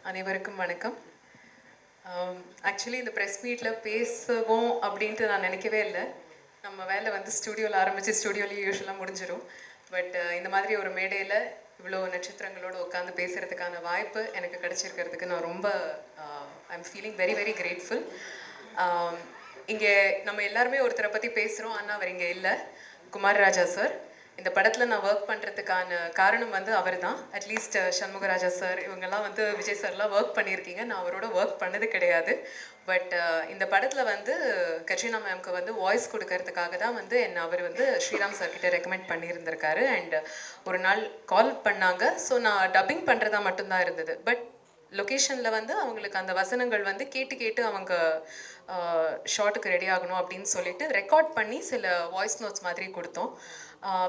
அனைவருக்கும் வணக்கம். ஆக்சுவலி இந்த ப்ரெஸ் மீட்டில் பேசுவோம் அப்படின்ட்டு நான் நினைக்கவே இல்லை. நம்ம வேலை வந்து ஸ்டுடியோவில் ஆரம்பித்து ஸ்டுடியோலேயே யூஸ்வலாக முடிஞ்சிடும். பட் இந்த மாதிரி ஒரு மேடையில் இவ்வளோ நட்சத்திரங்களோடு உட்காந்து பேசுகிறதுக்கான வாய்ப்பு எனக்கு கிடைச்சிருக்கிறதுக்கு நான் ரொம்ப I'm feeling very very grateful. இங்கே நம்ம எல்லாருமே ஒருத்தரை பற்றி பேசுகிறோம், ஆனால் அவர் இங்கே இல்லை. குமார் ராஜா சார். இந்த படத்தில் நான் ஒர்க் பண்ணுறதுக்கான காரணம் வந்து அவர் தான். அட்லீஸ்ட் சண்முகராஜா சார் இவங்கெல்லாம் வந்து விஜய் சார்லாம் ஒர்க் பண்ணியிருக்கீங்க, நான் அவரோட ஒர்க் பண்ணது கிடையாது. பட் இந்த படத்தில் வந்து கட்ரினா மேம்க்கு வந்து வாய்ஸ் கொடுக்கறதுக்காக தான் வந்து அவர் வந்து ஸ்ரீராம் சார்கிட்ட ரெக்கமெண்ட் பண்ணியிருந்திருக்காரு. அண்ட் ஒரு நாள் கால் பண்ணாங்க. ஸோ நான் டப்பிங் பண்ணுறதா மட்டும்தான் இருந்தது. பட் லொக்கேஷனில் வந்து அவங்களுக்கு அந்த வசனங்கள் வந்து கேட்டு கேட்டு அவங்க ஷார்ட்டுக்கு ரெடி ஆகணும் அப்படின்னு சொல்லிட்டு ரெக்கார்ட் பண்ணி சில வாய்ஸ் நோட்ஸ் மாதிரி கொடுத்தோம்.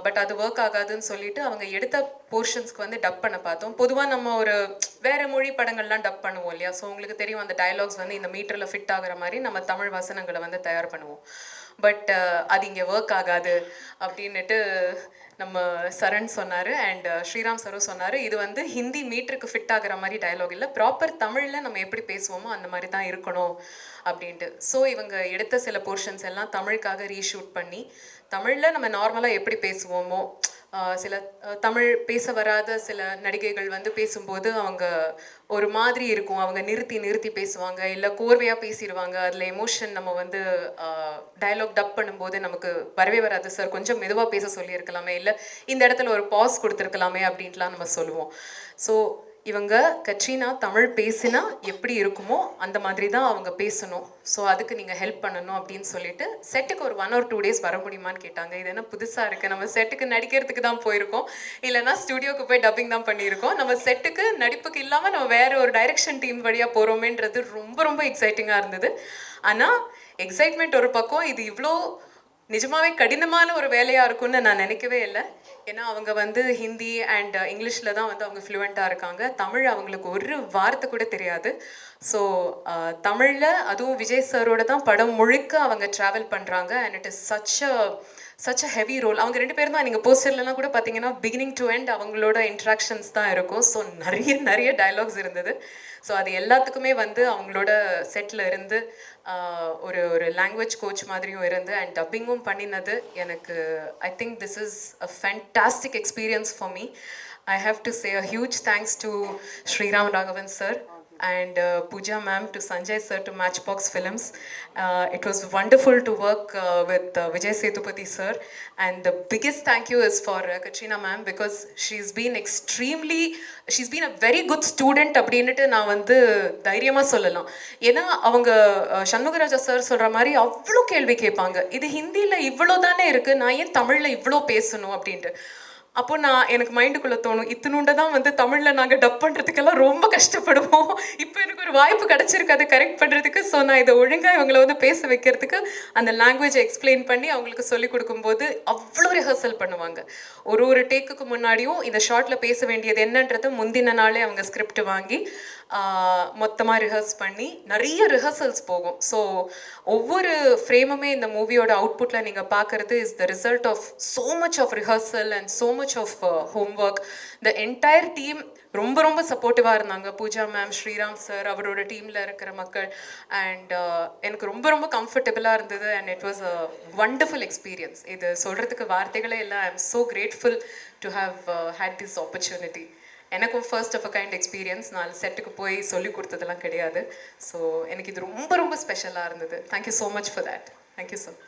பட் அது ஒர்க் ஆகாதுன்னு சொல்லிட்டு அவங்க எடுத்த போர்ஷன்ஸ்க்கு வந்து டப் பண்ண பார்த்தோம். பொதுவாக நம்ம ஒரு வேறு மொழி படங்கள்லாம் டப் பண்ணுவோம் இல்லையா? ஸோ உங்களுக்கு தெரியும், அந்த டயலாக்ஸ் வந்து இந்த மீட்டரில் ஃபிட் ஆகிற மாதிரி நம்ம தமிழ் வசனங்களை வந்து தயார் பண்ணுவோம். பட் அது இங்கே ஒர்க் ஆகாது அப்படின்னுட்டு நம்ம சரண் சொன்னார். அண்ட் ஸ்ரீராம் சரும் சொன்னார், இது வந்து ஹிந்தி மீட்டருக்கு ஃபிட் ஆகிற மாதிரி டயலாக் இல்லை, ப்ராப்பர் தமிழில் நம்ம எப்படி பேசுவோமோ அந்த மாதிரி தான் இருக்கணும் அப்படின்ட்டு. ஸோ இவங்க எடுத்த சில போர்ஷன்ஸ் எல்லாம் தமிழுக்காக ரீஷூட் பண்ணி தமிழில் நம்ம நார்மலாக எப்படி பேசுவோமோ, சில தமிழ் பேச வராத சில நடிகைகள் வந்து பேசும்போது அவங்க ஒரு மாதிரி இருக்கும், அவங்க நிறுத்தி நிறுத்தி பேசுவாங்க, இல்லை கோர்வையாக பேசிடுவாங்க. அதில் எமோஷன் நம்ம வந்து டயலாக் டப் பண்ணும்போது நமக்கு வரவே வராது, சார் கொஞ்சம் மெதுவாக பேச சொல்லியிருக்கலாமே, இல்லை இந்த இடத்துல ஒரு பாஸ் கொடுத்துருக்கலாமே அப்படின்ட்டுலாம் நம்ம சொல்லுவோம். ஸோ இவங்க கட்ரினா தமிழ் பேசினா எப்படி இருக்குமோ அந்த மாதிரி தான் அவங்க பேசணும். ஸோ அதுக்கு நீங்கள் ஹெல்ப் பண்ணணும் அப்படின்னு சொல்லிட்டு செட்டுக்கு ஒரு 1 or 2 days வர முடியுமான்னு கேட்டாங்க. இது என்ன புதுசாக இருக்குது, நம்ம செட்டுக்கு நடிக்கிறதுக்கு தான் போயிருக்கோம், இல்லைனா ஸ்டுடியோக்கு போய் டப்பிங் தான் பண்ணியிருக்கோம். நம்ம செட்டுக்கு நடிப்புக்கு இல்லாமல் நம்ம வேறு ஒரு டைரக்ஷன் டீம் வழியாக போகிறோமேன்றது ரொம்ப ரொம்ப எக்ஸைட்டிங்காக இருந்தது. ஆனால் எக்ஸைட்மெண்ட் ஒரு பக்கம், இது இவ்வளோ நிஜமாவே கடினமான ஒரு வேலையாக இருக்கும்னு நான் நினைக்கவே இல்லை. ஏன்னா அவங்க வந்து ஹிந்தி அண்ட் இங்கிலீஷில் தான் வந்து அவங்க ஃப்ளூவெண்ட்டாக இருக்காங்க. தமிழ் அவங்களுக்கு ஒரு வார்த்தை கூட தெரியாது. ஸோ தமிழில் அதுவும் விஜய் சாரோட தான் படம் முழுக்க அவங்க ட்ராவல் பண்ணுறாங்க. And it is such a heavy role. அவங்க 2 பேரும் தான், நீங்கள் போஸ்டர்லாம் கூட பார்த்தீங்கன்னா பிகினிங் டு எண்ட் அவங்களோட இன்ட்ராக்ஷன்ஸ் தான் இருக்கும். ஸோ நிறைய டைலாக்ஸ் இருந்தது. ஸோ அது எல்லாத்துக்குமே வந்து அவங்களோட செட்டில் இருந்து ஒரு லாங்குவேஜ் கோச் மாதிரியும் இருந்து அண்ட் டப்பிங்கும் பண்ணினது எனக்கு, I think this is a fantastic experience for me. I have to say a huge thanks to Sriram Raghavan sir and Pooja ma'am, to Sanjay sir, to Matchbox Films. It was wonderful to work with Vijay Sethupathi sir, and the biggest thank you is for Katrina ma'am, because she's been a very good student அப்படின்னுட்டு நான் வந்து தைரியமாக சொல்லலாம். ஏன்னா அவங்க Shanmugaraja sir சொல்கிற மாதிரி அவ்வளோ கேள்வி கேட்பாங்க, இது ஹிந்தியில் இவ்வளோ தானே இருக்குது, நான் ஏன் தமிழில் இவ்வளோ பேசணும் அப்படின்ட்டு. அப்போ எனக்கு மைண்டுக்குள்ளே தோணும், இத்தினுண்ட தான் வந்து தமிழில் நாங்கள் டப் பண்ணுறதுக்கெல்லாம் ரொம்ப கஷ்டப்படுவோம். இப்போ எனக்கு ஒரு வாய்ப்பு கிடச்சிருக்கு அதை கரெக்ட் பண்ணுறதுக்கு. ஸோ நான் இதை ஒழுங்காக இவங்களை வந்து பேச வைக்கிறதுக்கு அந்த லாங்குவேஜை எக்ஸ்பிளைன் பண்ணி அவங்களுக்கு சொல்லிக் கொடுக்கும்போது அவ்வளோ ரிஹர்சல் பண்ணுவாங்க. ஒரு டேக்குக்கு முன்னாடியும் இந்த ஷார்ட்டில் பேச வேண்டியது என்னன்றது முந்தின நாளே அவங்க ஸ்கிரிப்ட் வாங்கி மொத்தமாக ரிஹர்ஸ் பண்ணி நிறைய ரிஹர்சல்ஸ் போகும். ஸோ ஒவ்வொரு ஃப்ரேமுமே இந்த மூவியோட அவுட்புட்டில் நீங்கள் பார்க்குறது is the result of so much of rehearsal and so much of homework. The entire team ரொம்ப சப்போர்ட்டிவாக இருந்தாங்க. பூஜா மேம், ஸ்ரீராம் சார், அவரோட டீமில் இருக்கிற மக்கள். அண்ட் எனக்கு ரொம்ப கம்ஃபர்டபுளாக இருந்தது. And it was a wonderful experience. இது சொல்கிறதுக்கு வார்த்தைகளே இல்லை. I am so grateful to have had this opportunity. எனக்கும் first of a kind experience. நான் செட்டுக்கு போய் சொல்லி கொடுத்ததெல்லாம் கிடையாது. ஸோ எனக்கு இது ரொம்ப ஸ்பெஷலாக இருந்தது. Thank you so much for that. Thank you sir.